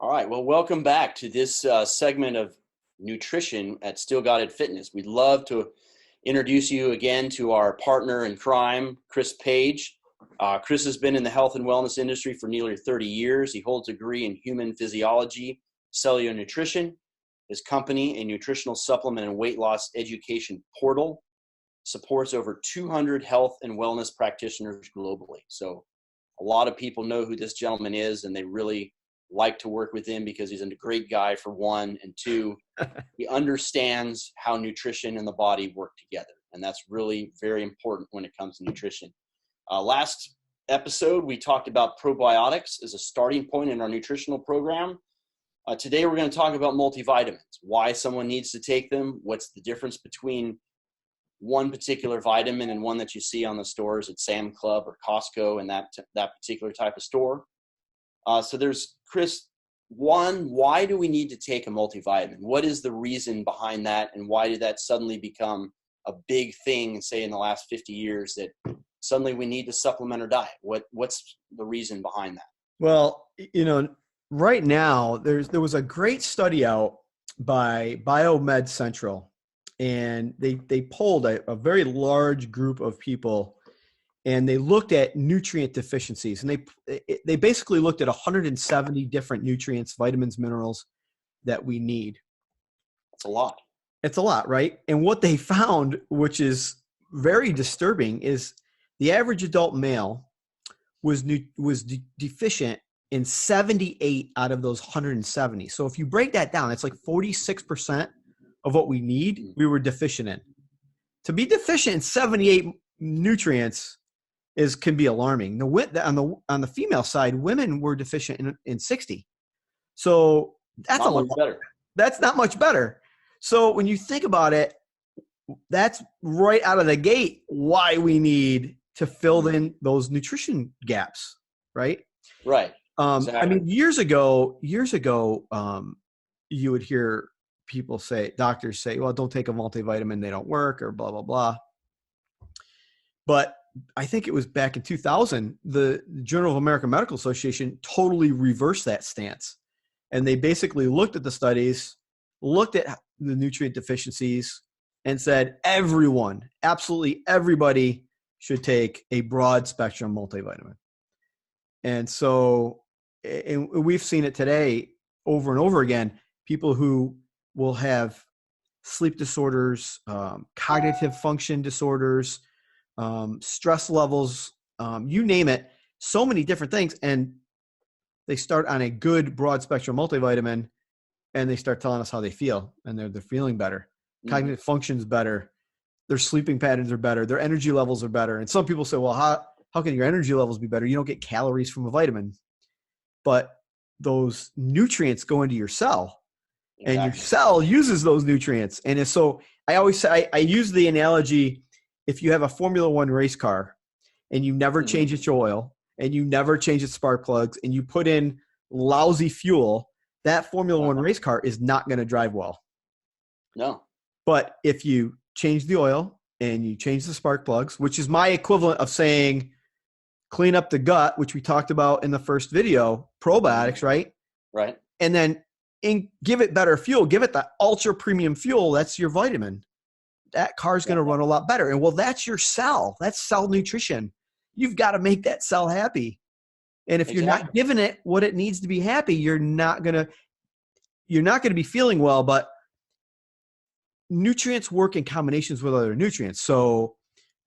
All right. Well, welcome back to this segment of nutrition at Still Got It Fitness. We'd love to introduce you again to our partner in crime, Chris Page. Chris has been in the health and wellness industry for nearly 30 years. He holds a degree in human physiology, cellular nutrition. His company, a nutritional supplement and weight loss education portal, supports over 200 health and wellness practitioners globally. So a lot of people know who this gentleman is, and they really like to work with him because he's a great guy, for one, and two, he understands how nutrition and the body work together. And that's really very important when it comes to nutrition. Last episode, we talked about probiotics as a starting point in our nutritional program. Today, we're going to talk about multivitamins, why someone needs to take them, what's the difference between one particular vitamin and one that you see on the stores at Sam Club or Costco and that particular type of store. So there's, Chris, one, why do we need to take a multivitamin? What is the reason behind that? And why did that suddenly become a big thing, say in the last 50 years, that suddenly we need to supplement our diet? What's the reason behind that? Well, right now there was a great study out by Biomed Central, and they polled a very large group of people, and they looked at nutrient deficiencies, and they basically looked at 170 different nutrients, vitamins, minerals that we need. That's a lot. It's a lot, right? And what they found, which is very disturbing, is the average adult male was deficient in 78 out of those 170. So if you break that down, it's like 46% of what we need, we were deficient in. To be deficient in 78 nutrients can be alarming. On the female side, women were deficient in 60. So that's not much better. That's not much better. So when you think about it, that's right out of the gate why we need to fill in those nutrition gaps, right? Right. Exactly. I mean, years ago, you would hear doctors say, well, don't take a multivitamin, they don't work, or blah, blah, blah. But I think it was back in 2000, the Journal of American Medical Association totally reversed that stance. And they basically looked at the studies, looked at the nutrient deficiencies, and said everyone, absolutely everybody, should take a broad spectrum multivitamin. And so, and we've seen it today over and over again, people who will have sleep disorders, cognitive function disorders, stress levels, you name it, so many different things. And they start on a good broad spectrum multivitamin, and they start telling us how they feel, and they're feeling better. Mm-hmm. Cognitive function's better. Their sleeping patterns are better. Their energy levels are better. And some people say, well, how can your energy levels be better? You don't get calories from a vitamin, but those nutrients go into your cell. Exactly. And your cell uses those nutrients. And so I always say, I use the analogy, if you have a Formula One race car and you never change its oil and you never change its spark plugs and you put in lousy fuel, that Formula One race car is not going to drive well. No. But if you change the oil and you change the spark plugs, which is my equivalent of saying clean up the gut, which we talked about in the first video, probiotics, right? Right. And then give it better fuel, give it the ultra premium fuel, that's your vitamin. That car's going to run a lot better. And well, that's your cell. That's cell nutrition. You've got to make that cell happy. And if you're not giving it what it needs to be happy, you're not going to be feeling well. But nutrients work in combinations with other nutrients. So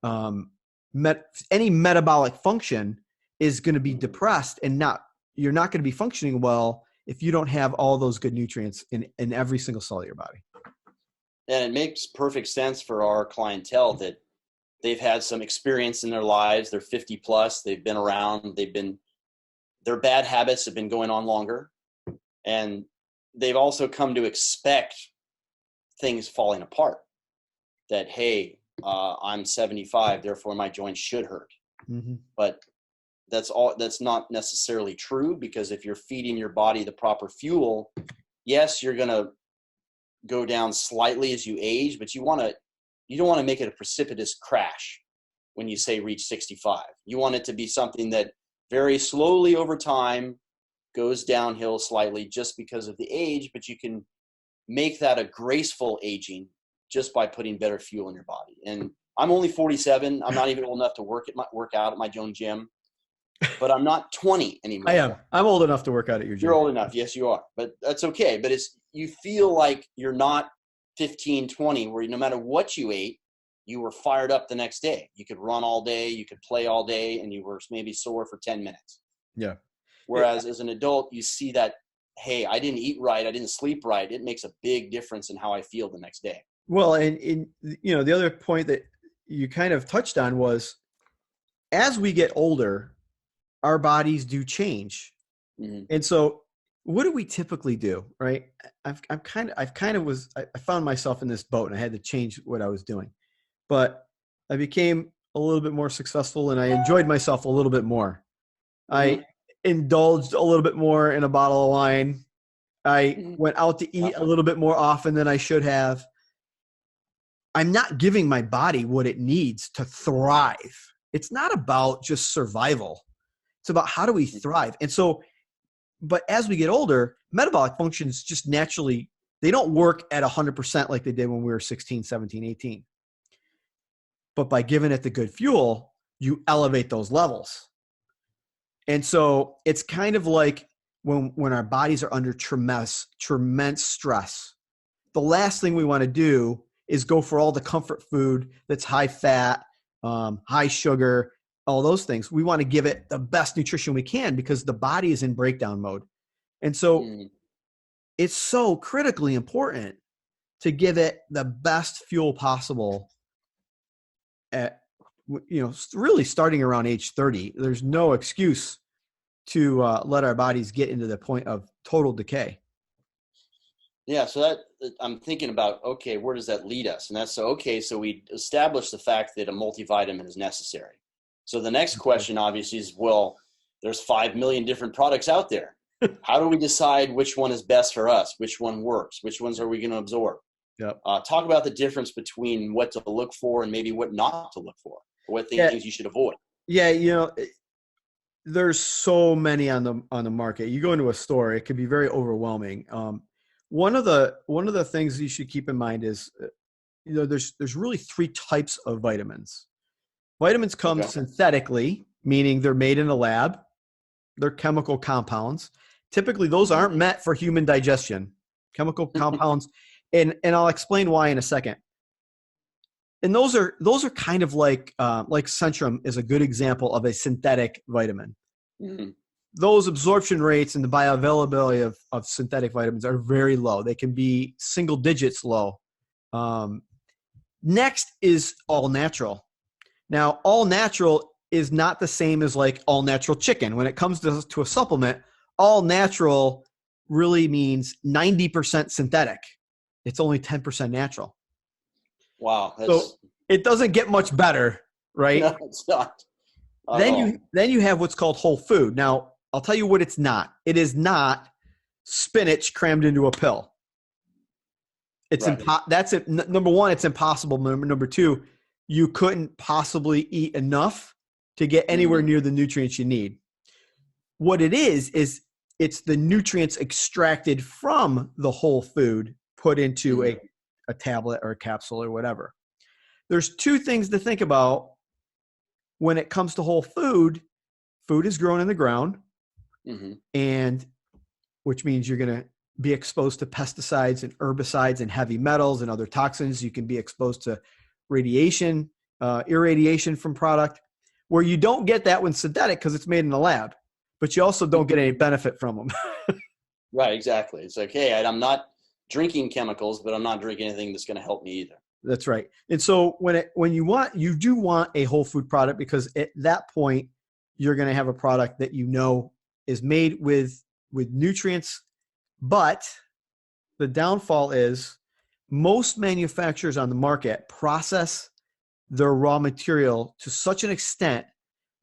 any metabolic function is going to be depressed, and you're not going to be functioning well if you don't have all those good nutrients in every single cell of your body. And it makes perfect sense for our clientele that they've had some experience in their lives. They're 50 plus. They've been around. Their bad habits have been going on longer. And they've also come to expect things falling apart. That, hey, I'm 75, therefore my joints should hurt. Mm-hmm. But that's not necessarily true, because if you're feeding your body the proper fuel, yes, you're going to go down slightly as you age, but you don't want to make it a precipitous crash when you say reach 65. You want it to be something that very slowly over time goes downhill slightly just because of the age, but you can make that a graceful aging just by putting better fuel in your body. And I'm only 47. I'm not even old enough to work out at my own gym, but I'm not 20 anymore. I am. I'm old enough to work out at your gym. You're old enough. Yes, you are. But that's okay. But you feel like you're not 15, 20, where no matter what you ate, you were fired up the next day. You could run all day, you could play all day, and you were maybe sore for 10 minutes. Yeah. Whereas as an adult, you see that, hey, I didn't eat right, I didn't sleep right. It makes a big difference in how I feel the next day. Well, and the other point that you kind of touched on was, as we get older, our bodies do change. Mm-hmm. And so what do we typically do, right? I found myself in this boat and I had to change what I was doing. But I became a little bit more successful and I enjoyed myself a little bit more. Mm-hmm. I indulged a little bit more in a bottle of wine. I went out to eat a little bit more often than I should have. I'm not giving my body what it needs to thrive. It's not about just survival. It's about how do we thrive. And so, but as we get older, metabolic functions just naturally, they don't work at 100% like they did when we were 16, 17, 18. But by giving it the good fuel, you elevate those levels. And so it's kind of like when our bodies are under tremendous stress, the last thing we want to do is go for all the comfort food that's high fat, high sugar, all those things. We want to give it the best nutrition we can because the body is in breakdown mode. And so it's so critically important to give it the best fuel possible at, really starting around age 30. There's no excuse to let our bodies get into the point of total decay. Yeah, so that I'm thinking about, okay, where does that lead us? And that's so we established the fact that a multivitamin is necessary. So the next question obviously is, well, there's 5 million different products out there. How do we decide which one is best for us? Which one works? Which ones are we going to absorb? Yep. Talk about the difference between what to look for and maybe what not to look for, or what things you should avoid. Yeah, there's so many on the market. You go into a store, it can be very overwhelming. One of the things you should keep in mind is, there's really 3 types of vitamins. Vitamins come synthetically, meaning they're made in a lab. They're chemical compounds. Typically, those aren't meant for human digestion. Chemical compounds, and I'll explain why in a second. And those are kind of like Centrum is a good example of a synthetic vitamin. Mm-hmm. Those absorption rates and the bioavailability of synthetic vitamins are very low. They can be single digits low. Next is all natural. Now, all natural is not the same as like all natural chicken. When it comes to a supplement, all natural really means 90% synthetic. It's only 10% natural. Wow. So it doesn't get much better, right? No, it's not. Then you have what's called whole food. Now, I'll tell you what it's not. It is not spinach crammed into a pill. It's that's it. Number one, it's impossible. Number two, you couldn't possibly eat enough to get anywhere near the nutrients you need. What it is it's the nutrients extracted from the whole food put into a tablet or a capsule or whatever. There's 2 things to think about when it comes to whole food. Food is grown in the ground, and which means you're going to be exposed to pesticides and herbicides and heavy metals and other toxins. You can be exposed to radiation, irradiation from product, where you don't get that when synthetic because it's made in the lab, but you also don't get any benefit from them. Right, exactly. It's like, hey, I'm not drinking chemicals, but I'm not drinking anything that's going to help me either. That's right. And so you do want a whole food product, because at that point you're going to have a product that is made with nutrients. But the downfall is most manufacturers on the market process their raw material to such an extent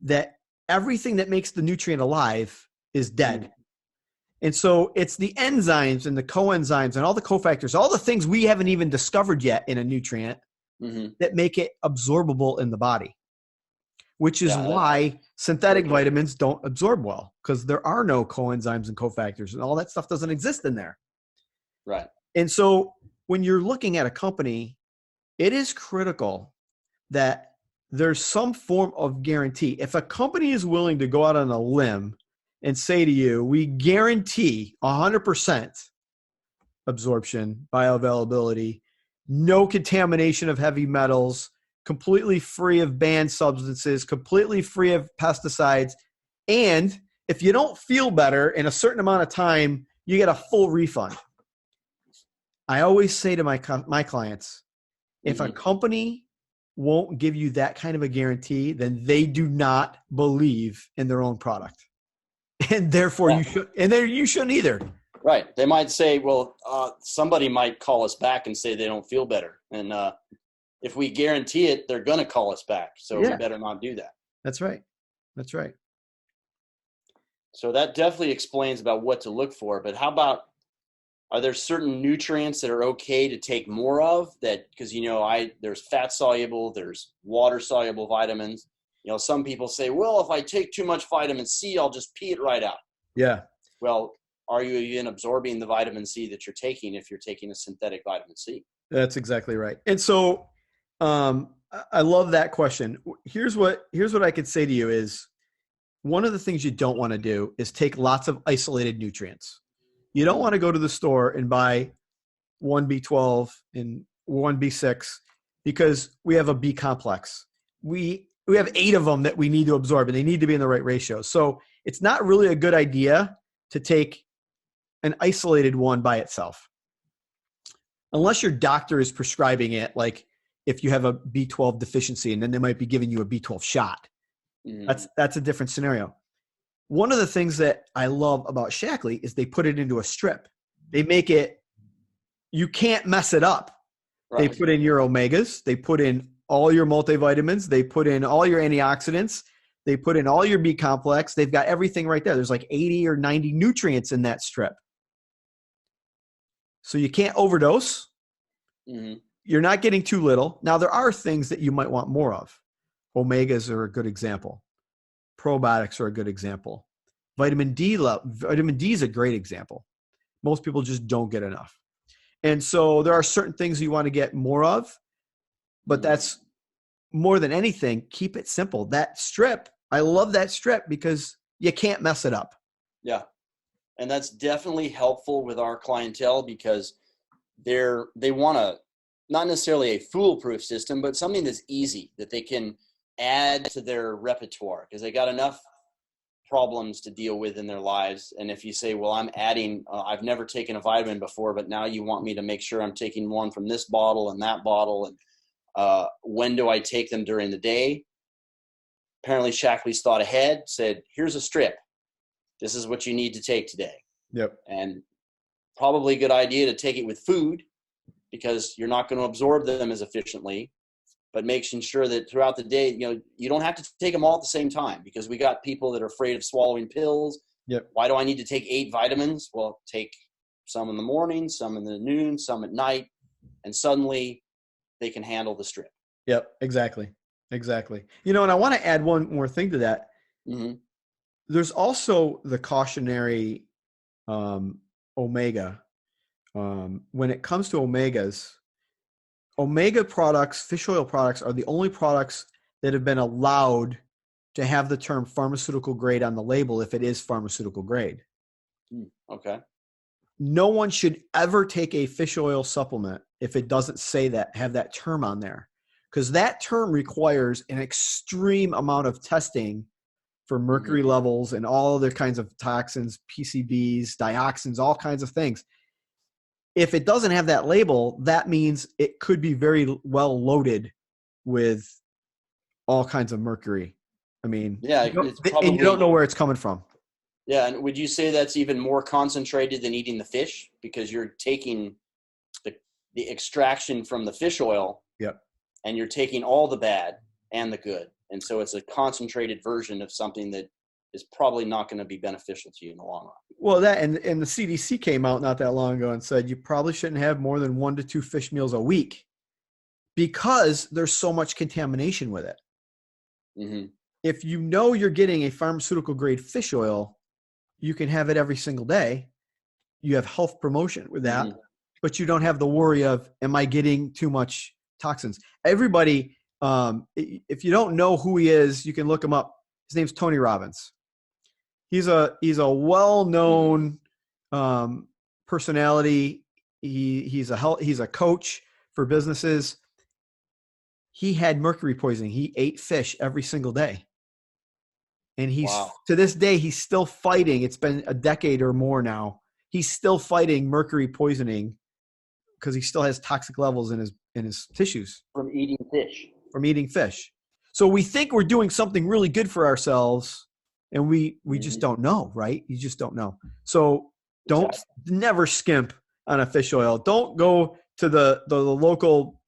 that everything that makes the nutrient alive is dead. And so it's the enzymes and the coenzymes and all the cofactors, all the things we haven't even discovered yet in a nutrient that make it absorbable in the body. which is Yeah, why synthetic very good. vitamins don't absorb well, because there are no coenzymes and cofactors, and all that stuff doesn't exist in there. Right. And so when you're looking at a company, it is critical that there's some form of guarantee. If a company is willing to go out on a limb and say to you, we guarantee 100% absorption, bioavailability, no contamination of heavy metals, completely free of banned substances, completely free of pesticides, and if you don't feel better in a certain amount of time, you get a full refund. I always say to my clients, if a Hmm. company won't give you that kind of a guarantee, then they do not believe in their own product. And therefore Yeah. you shouldn't either. Right. They might say, well, somebody might call us back and say they don't feel better. And if we guarantee it, they're going to call us back. So we Yeah, better not do that. that's right. That's right. So that definitely explains about what to look for. But how about, are there certain nutrients that are okay to take more of that? Because, there's fat soluble, there's water soluble vitamins. Some people say, well, if I take too much vitamin C, I'll just pee it right out. Yeah, Well, are you even absorbing the vitamin C that you're taking if you're taking a synthetic vitamin C? that's exactly right. And so I love that question. Here's what I could say to you is one of the things you don't want to do is take lots of isolated nutrients. You don't want to go to the store and buy one B12 and one B6 because we have a B complex. We have 8 of them that we need to absorb, and they need to be in the right ratio. So it's not really a good idea to take an isolated one by itself, unless your doctor is prescribing it. Like if you have a B12 deficiency, and then they might be giving you a B12 shot. Mm-hmm. That's a different scenario. One of the things that I love about Shaklee is they put it into a strip. They make it, you can't mess it up. They Right. put in your omegas. They put in all your multivitamins. They put in all your antioxidants. They put in all your B complex. They've got everything right there. There's like 80 or 90 nutrients in that strip. So you can't overdose. Mm-hmm. You're not getting too little. Now, there are things that you might want more of. Omegas are a good example. Probiotics are a good example. Vitamin D is a great example. Most people just don't get enough. And so there are certain things you want to get more of, but that's more than anything, keep it simple. That strip, I love that strip because you can't mess it up. Yeah. And that's definitely helpful with our clientele because they want not necessarily a foolproof system, but something that's easy that they can add to their repertoire because they got enough problems to deal with in their lives. And if you say, well, I'm adding, I've never taken a vitamin before, but now you want me to make sure I'm taking one from this bottle and that bottle. And when do I take them during the day? Apparently Shaklee's thought ahead, said, here's a strip. This is what you need to take today. Yep. And probably a good idea to take it with food because you're not going to absorb them as efficiently, but making sure that throughout the day, you don't have to take them all at the same time because we got people that are afraid of swallowing pills. Yep. Why do I need to take 8 vitamins? Well, take some in the morning, some in the noon, some at night, and suddenly they can handle the strip. Yep. Exactly. And I want to add one more thing to that. Mm-hmm. There's also the cautionary omega. When it comes to omegas, omega products, fish oil products, are the only products that have been allowed to have the term pharmaceutical grade on the label if it is pharmaceutical grade. Okay. No one should ever take a fish oil supplement if it doesn't say that, have that term on there, because that term requires an extreme amount of testing for mercury levels and all other kinds of toxins, PCBs, dioxins, all kinds of things. If it doesn't have that label, that means it could be very well loaded with all kinds of mercury. I mean, Yeah, it's probably, and you don't know where it's coming from. Yeah, and would you say that's even more concentrated than eating the fish because you're taking the extraction from the fish oil, Yep. and you're taking all the bad and the good, and so it's a concentrated version of something that is probably not going to be beneficial to you in the long run. Well, that and the CDC came out not that long ago and said you probably shouldn't have more than 1 to 2 fish meals a week because there's so much contamination with it. Mm-hmm. if you know you're getting a pharmaceutical grade fish oil, you can have it every single day. You have health promotion with that, but you don't have the worry of, am I getting too much toxins? Everybody, if you don't know who he is, you can look him up. His name's Tony Robbins. He's a well-known personality. He's a coach for businesses. He had mercury poisoning. He ate fish every single day. And to this day, he's still fighting. It's been a decade or more now. He's still fighting mercury poisoning because he still has toxic levels in his tissues. From eating fish. So we think we're doing something really good for ourselves, and we just don't know, right? You just don't know. So never skimp on a fish oil. Don't go to the local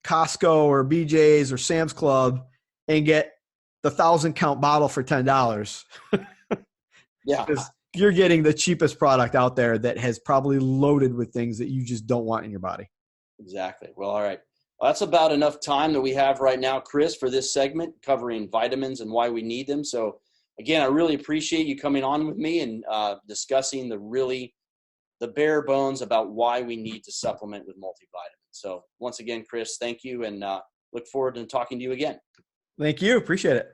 Costco or BJ's or Sam's Club and get the 1,000 count bottle for $10. Yeah. Because you're getting the cheapest product out there that has probably loaded with things that you just don't want in your body. Exactly. Well, all right. Well, that's about enough time that we have right now, Chris, for this segment covering vitamins and why we need them. So again, I really appreciate you coming on with me and discussing the bare bones about why we need to supplement with multivitamins. So once again, Chris, thank you, and look forward to talking to you again. Thank you. Appreciate it.